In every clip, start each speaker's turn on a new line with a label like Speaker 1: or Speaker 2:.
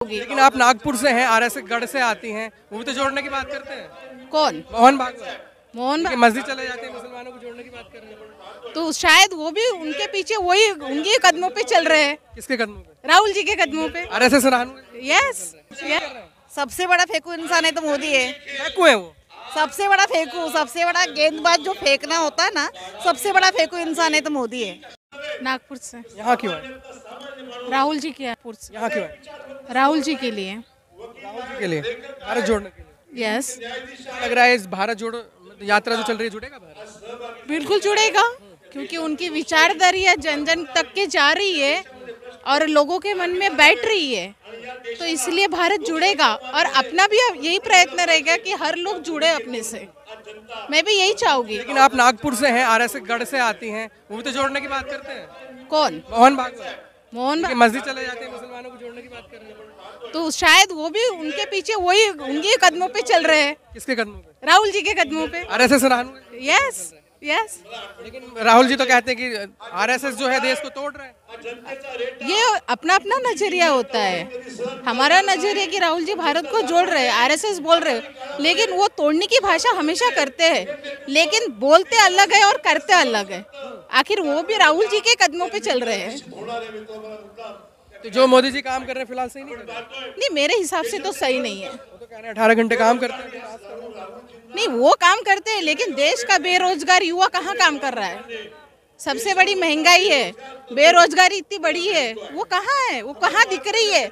Speaker 1: लेकिन आप नागपुर से हैं, आरएस गढ़ से आती हैं, वो भी तो जोड़ने की बात करते हैं।
Speaker 2: कौन?
Speaker 1: मोहन भागवत
Speaker 2: मोहन
Speaker 1: कि मस्जिद चले जाते हैं, मुसलमानों को जोड़ने की बात कर रहे हैं।
Speaker 2: तो शायद वो भी उनके पीछे वही उनके कदमों पे चल रहे हैं,
Speaker 1: किसके कदमों पे?
Speaker 2: राहुल जी के कदमों पे।
Speaker 1: आरएसएस राहुल
Speaker 2: यस, सबसे बड़ा फेंकू इंसान है तो मोदी है।
Speaker 1: फेंकू है वो।
Speaker 2: सबसे बड़ा फेंकू, सबसे बड़ा गेंदबाज जो फेंकना होता है ना, सबसे बड़ा फेंकू इंसान है तो मोदी है।
Speaker 3: नागपुर से।
Speaker 1: यहाँ क्यों है?
Speaker 3: राहुल जी के नागपुर से।
Speaker 1: यहाँ क्यों है?
Speaker 3: राहुल जी के लिए।
Speaker 1: राहुल जी के लिए, भारत जोड़ने के लिए।
Speaker 3: यस,
Speaker 1: लग रहा है इस भारत जोड़ो यात्रा जो चल रही है, जुड़ेगा भारत?
Speaker 3: बिल्कुल जुड़ेगा, क्योंकि उनकी विचारधारा जन जन तक के जा रही है और लोगों के मन में बैठ रही है, तो इसलिए भारत जुड़ेगा। और अपना भी यही प्रयत्न रहेगा कि हर लोग जुड़े अपने से। मैं भी यही चाहूंगी।
Speaker 1: लेकिन आप नागपुर से हैं, आरएस गढ़ से आती हैं, वो भी तो जोड़ने की बात करते हैं।
Speaker 2: कौन?
Speaker 1: मोहन भागवत
Speaker 2: मोहन
Speaker 1: कि मस्जिद चले जाते हैं, मुसलमानों को जोड़ने की बात कर रहे हैं।
Speaker 2: तो शायद वो भी उनके पीछे वही उनके कदमों पे चल रहे हैं,
Speaker 1: किसके कदमों पे?
Speaker 2: राहुल जी के कदमों पे।
Speaker 1: आरएसएस राहुल।
Speaker 2: यस यस,
Speaker 1: लेकिन राहुल जी तो कहते हैं कि आरएसएस जो है देश को तोड़ रहा है।
Speaker 2: ये अपना अपना नजरिया होता है। हमारा नजरिया कि राहुल जी भारत को जोड़ रहे हैं, आरएसएस बोल रहे हैं, लेकिन वो तोड़ने की भाषा हमेशा करते हैं, लेकिन बोलते अलग है और करते अलग है। आखिर वो भी राहुल जी के कदमों पे चल रहे हैं।
Speaker 1: तो जो मोदी जी काम कर रहे हैं फिलहाल सही नहीं कर रहे?
Speaker 2: नहीं, मेरे हिसाब से तो सही नहीं है।
Speaker 1: वो तो कह रहे हैं 18 घंटे काम करते हैं।
Speaker 2: नहीं, वो काम करते हैं, लेकिन देश का बेरोजगार युवा कहाँ काम कर रहा है? सबसे बड़ी महंगाई है, बेरोजगारी इतनी बड़ी है, वो कहाँ है? वो कहाँ दिख रही है?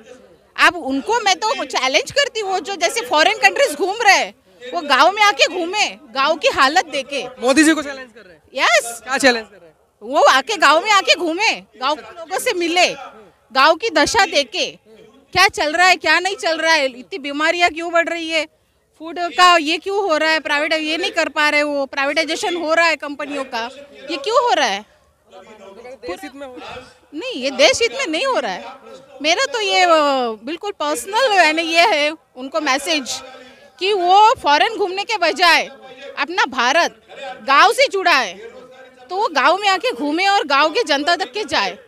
Speaker 2: अब उनको मैं तो चैलेंज करती हूँ, वो जो जैसे फॉरेन कंट्रीज घूम रहे हैं, वो गांव में आके घूमे, गांव की हालत देखे।
Speaker 1: मोदी जी को चैलेंज कर रहे हैं?
Speaker 2: यस,
Speaker 1: क्या चैलेंज कर रहे हैं?
Speaker 2: वो आके गांव में आके घूमे, गांव के लोगों से मिले, गांव की दशा देखे, क्या चल रहा है क्या नहीं चल रहा है, इतनी बीमारियां क्यों बढ़ रही है, फूड का ये क्यों हो रहा है, प्राइवेट ये नहीं कर पा रहे, वो प्राइवेटाइजेशन हो रहा है कंपनियों का, ये क्यों हो रहा है?
Speaker 1: देश हित में हो रहा है।
Speaker 2: नहीं, ये देश हित में नहीं हो रहा है। मेरा तो ये बिल्कुल पर्सनल यानी ये है उनको मैसेज कि वो फॉरेन घूमने के बजाय अपना भारत गांव से जुड़ा है, तो वो गांव में आके घूमे और गांव के जनता तक के जाए,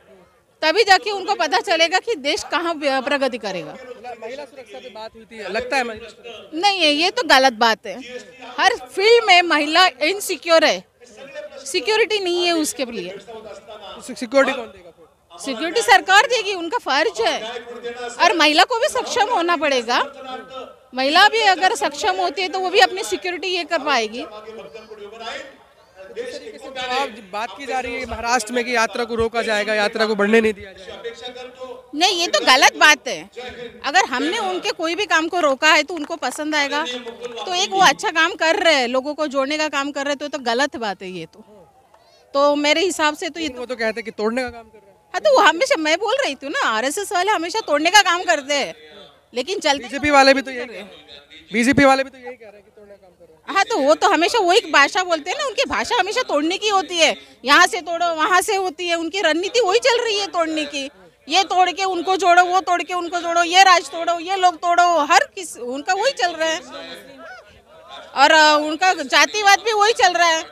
Speaker 2: तभी जाके उनको पता चलेगा कि देश कहाँ प्रगति करेगा।
Speaker 1: महिला सुरक्षा पे बात हुई थी, लगता है महिला सुरक्षा?
Speaker 2: नहीं है, ये तो गलत बात है। हर फील्ड में महिला इनसिक्योर है, सिक्योरिटी नहीं है उसके लिए।
Speaker 1: सिक्योरिटी कौन देगा फिर?
Speaker 2: सिक्योरिटी सरकार देगी, उनका फर्ज है। और महिला को भी सक्षम होना पड़ेगा। महिला भी अगर सक्षम होती है तो वो भी अपनी सिक्योरिटी ये कर पाएगी।
Speaker 1: अब बात की जा रही है महाराष्ट्र में कि यात्रा को रोका जाएगा, यात्रा को बढ़ने नहीं दिया जाएगा।
Speaker 2: नहीं, ये तो गलत बात है। अगर हमने उनके कोई भी काम को रोका है तो उनको पसंद आएगा, तो एक वो अच्छा काम कर रहे हैं, लोगों को जोड़ने का काम कर रहे हैं, तो गलत बात है ये तो मेरे हिसाब से तो ये
Speaker 1: वो तो कहते हैं कि तोड़ने का काम कर रहे हैं।
Speaker 2: हाँ, तो वो हमेशा, मैं बोल रही थी ना, आरएसएस वाले हमेशा तोड़ने का काम करते हैं, लेकिन चलते
Speaker 1: बीजेपी वाले भी तो यही कह रहे हैं कि तोड़ने का काम कर रहे हैं।
Speaker 2: हाँ, तो वो तो हमेशा वही भाषा बोलते हैं ना, उनकी भाषा हमेशा तोड़ने की होती है, यहाँ से तोड़ो वहाँ से होती है, उनकी रणनीति वही चल रही है तोड़ने की। ये तोड़ के उनको जोड़ो, वो तोड़ के उनको जोड़ो, ये राज तोड़ो, ये लोग तोड़ो, हर किस उनका वही चल रहा है। और उनका जातिवाद भी वही चल रहा है।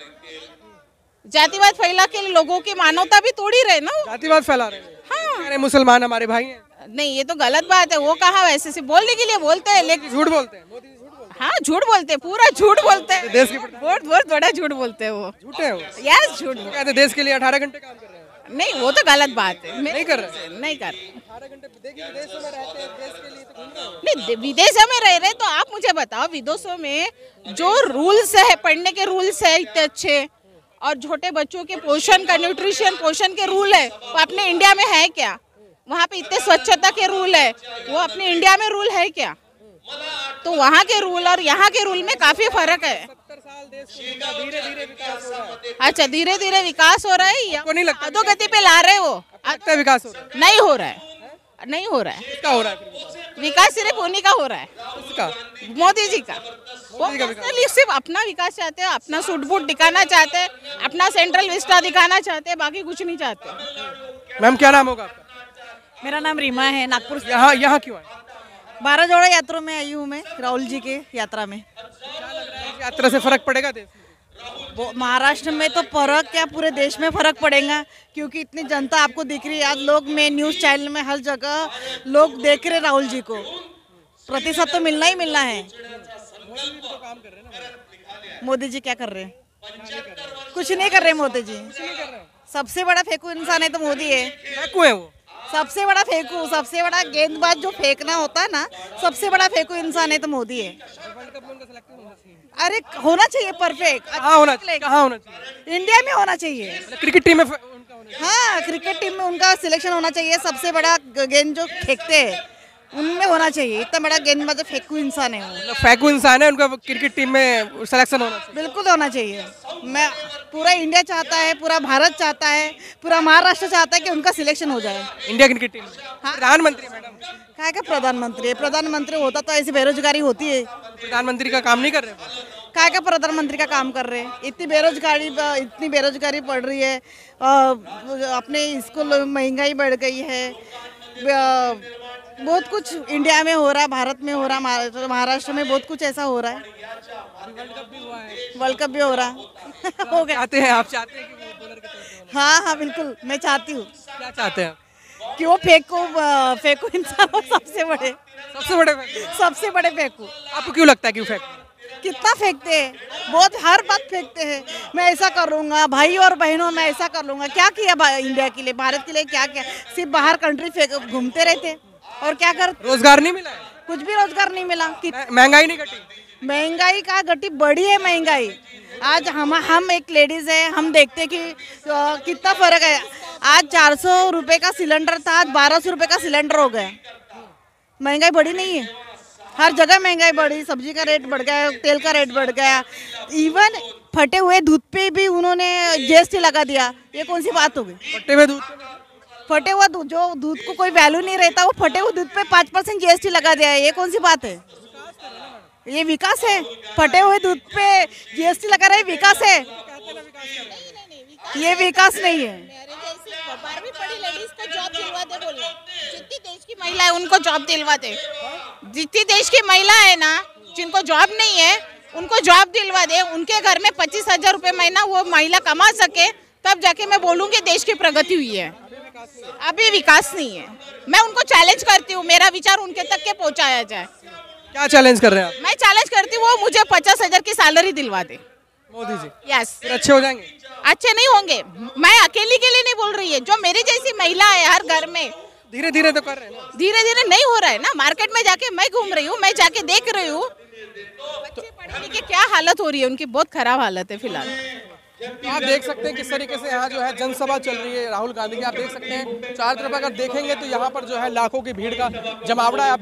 Speaker 2: जातिवाद फैला के लोगों की मानवता भी तोड़ ही रहे ना।
Speaker 1: जातिवाद फैला रहे हैं।
Speaker 2: हाँ,
Speaker 1: अरे मुसलमान हमारे भाई हैं।
Speaker 2: नहीं, ये तो गलत बात है। वो कहा वैसे से बोलने के लिए बोलते हैं, लेकिन
Speaker 1: झूठ बोलते हैं, मोदी जी झूठ बोलते
Speaker 2: हाँ, झूठ बोलते हैं, पूरा झूठ बोलते हैं।
Speaker 1: देश की
Speaker 2: बहुत बहुत बड़ा झूठ बोलते हैं वो।
Speaker 1: झूठे हैं वो।
Speaker 2: यस, झूठ
Speaker 1: कहते हैं देश के लिए 18 घंटे काम कर रहे हैं।
Speaker 2: नहीं, वो तो गलत बात है।
Speaker 1: नहीं कर रहे?
Speaker 2: नहीं कर
Speaker 1: 18 घंटे देखिए विदेशों में रहते हैं, देश के लिए तो घूम रहे हैं।
Speaker 2: नहीं, विदेशों में रह रहे तो आप मुझे बताओ, विदेशों में जो रूल्स है, पढ़ने के रूल्स है इतने अच्छे, और छोटे बच्चों के पोषण का, न्यूट्रिशन पोषण के रूल है, वो अपने इंडिया में है क्या? वहाँ पे इतने स्वच्छता के रूल है, वो अपने इंडिया में रूल है क्या? तो वहाँ के रूल और यहाँ के रूल में काफी फर्क है।
Speaker 1: 70 साल देश को धीरे-धीरे विकास हो रहा है।
Speaker 2: अच्छा, धीरे धीरे विकास हो रहा है या
Speaker 1: आपको नहीं लगता?
Speaker 2: अधोगति पे ला रहे हो?
Speaker 1: लगता है विकास हो रहा है?
Speaker 2: नहीं हो रहा है, नहीं हो रहा है।
Speaker 1: किसका हो रहा है फिर?
Speaker 2: विकास सिर्फ उन्हीं का हो रहा है,
Speaker 1: किसका?
Speaker 2: मोदी जी का। वो
Speaker 1: मोदी का विकास।
Speaker 2: पर्सनली सिर्फ अपना विकास चाहते हैं, अपना सूट बूट दिखाना चाहते हैं, अपना सेंट्रल विस्टा दिखाना चाहते हैं, बाकी कुछ नहीं चाहते।
Speaker 1: मैम क्या नाम होगा आपका?
Speaker 4: मेरा नाम रीमा है, नागपुर से।
Speaker 1: यहाँ क्यों आए?
Speaker 4: 12 जोड़ा यात्रा में आई हूँ मैं, राहुल जी के यात्रा में।
Speaker 1: क्या लग रहा है कि यात्रा से फर्क पड़ेगा देश में?
Speaker 4: महाराष्ट्र में तो फर्क क्या, पूरे देश में फर्क पड़ेगा, क्योंकि इतनी जनता आपको दिख रही है। आज लोग में न्यूज़ चैनल में हर जगह लोग देख रहे राहुल जी को, प्रतिशत तो मिलना ही मिलना है। मोदी जी क्या कर रहे हैं? कुछ नहीं कर रहे मोदी जी। सबसे बड़ा फेंकू इंसान है तो मोदी है।
Speaker 1: फेंकू है वो,
Speaker 4: सबसे बड़ा फेंकू, सबसे बड़ा गेंदबाज जो फेंकना होता है ना, सबसे बड़ा फेंकू इंसान है तो मोदी है।
Speaker 1: वर्ल्ड कप में उनका सिलेक्शन होना चाहिए।
Speaker 4: अरे होना चाहिए परफेक्ट।
Speaker 1: कहाँ होना चाहिए? कहाँ होना चाहिए?
Speaker 4: इंडिया में होना चाहिए।
Speaker 1: मतलब क्रिकेट टीम में उनका होना चाहिए।
Speaker 4: हाँ, क्रिकेट टीम में उनका सिलेक्शन होना चाहिए। सबसे बड़ा गेंद जो फेंकते हैं उनमें होना चाहिए। इतना बड़ा गेंदबाज फेंकू इंसान है वो।
Speaker 1: मतलब फेंकू इंसान है, उनका क्रिकेट टीम में सिलेक्शन होना चाहिए।
Speaker 4: बिल्कुल होना चाहिए। मैं पूरा इंडिया चाहता है, पूरा भारत चाहता है, पूरा महाराष्ट्र चाहता है कि उनका सिलेक्शन हो जाए
Speaker 1: इंडिया क्रिकेट टीम में। प्रधानमंत्री मैडम,
Speaker 4: क्या क्या प्रधानमंत्री है? प्रधानमंत्री होता तो ऐसी बेरोजगारी होती है।
Speaker 1: प्रधानमंत्री का काम नहीं कर रहे वो।
Speaker 4: क्या क्या प्रधानमंत्री का काम कर रहे हैं? इतनी बेरोजगारी पड़ रही है। अपने स्कूल महंगाई बढ़ गई है। बहुत कुछ इंडिया में हो रहा है, भारत में हो रहा है, महाराष्ट्र में बहुत कुछ ऐसा हो रहा है। वर्ल्ड कप भी हो रहा है। हो गया।
Speaker 1: चाहते हैं आप, चाहते हैं कि वो बॉलर के तौर पे
Speaker 4: हाँ हाँ बिल्कुल, मैं चाहती हूँ
Speaker 1: क्या चाहते हैं?
Speaker 4: कि वो फेंकू इंसान हो, सबसे बड़े
Speaker 1: फेंकू।
Speaker 4: सबसे बड़े फेंकू।
Speaker 1: आपको क्यों लगता है कि फेंकू?
Speaker 4: कितना फेंकते हैं, बहुत हर बात फेंकते हैं। मैं ऐसा कर लूंगा, भाई और बहनों मैं ऐसा कर लूंगा। क्या किया इंडिया के लिए, भारत के लिए क्या किया? सिर्फ बाहर कंट्री घूमते रहते और क्या कर,
Speaker 1: रोजगार नहीं मिला है?
Speaker 4: कुछ भी रोजगार नहीं मिला।
Speaker 1: महंगाई नहीं घटी?
Speaker 4: महंगाई का गति बढ़ी है महंगाई। आज हम एक लेडीज है, हम देखते कि कितना फर्क है। आज 400 रुपये का सिलेंडर था, आज 1200 रुपये का सिलेंडर हो गया। महंगाई बढ़ी नहीं है? हर जगह महंगाई बढ़ी, सब्जी का रेट बढ़ गया, तेल का रेट बढ़ गया। इवन फटे हुए दूध पे भी उन्होंने जीएसटी लगा दिया। ये कौन सी बात हो गई? फटे हुआ दूध, जो दूध को कोई वैल्यू नहीं रहता, वो फटे हुए दूध पे 5% जीएसटी लगा दिया है। ये कौन सी बात है? ये विकास है? फटे हुए दूध पे जीएसटी लगा रहे, विकास है? ये विकास नहीं है।
Speaker 2: 12वीं पढ़ी लेडीज को जॉब दिलवा दे बोल रहे। जितनी देश की महिला है उनको जॉब दिलवा दे। जितनी देश की महिला है ना, जिनको जॉब नहीं है उनको जॉब दिलवा दे। उनके घर में 25,000 रुपये महीना वो महिला कमा सके, तब जाके मैं बोलूँगी देश की प्रगति हुई है। अभी विकास नहीं है। मैं उनको चैलेंज करती हूँ, मेरा विचार उनके तक के पहुँचाया जाए।
Speaker 1: क्या चैलेंज कर रहे हैं आप?
Speaker 2: मैं चैलेंज करती हूँ, वो मुझे 50,000 की सैलरी दिलवा दे।
Speaker 1: मोदी जी
Speaker 2: यस।
Speaker 1: फिर अच्छे हो जाएंगे?
Speaker 2: अच्छे नहीं होंगे। मैं अकेली के लिए नहीं बोल रही है, जो मेरी जैसी महिला है हर घर में।
Speaker 1: धीरे धीरे तो कर रहे हैं ना।
Speaker 2: धीरे धीरे नहीं हो रहा है ना। मार्केट में जाके मैं घूम रही हूँ, मैं जाके देख रही हूँ बच्चे पढ़े लिखे क्या हालत हो रही है उनकी, बहुत खराब हालत है फिलहाल।
Speaker 1: तो आप देख सकते हैं किस तरीके से यहाँ जो है जनसभा चल रही है राहुल गांधी की। आप देख सकते हैं चारों तरफ अगर देखेंगे तो यहाँ पर जो है लाखों की भीड़ का जमावड़ा है।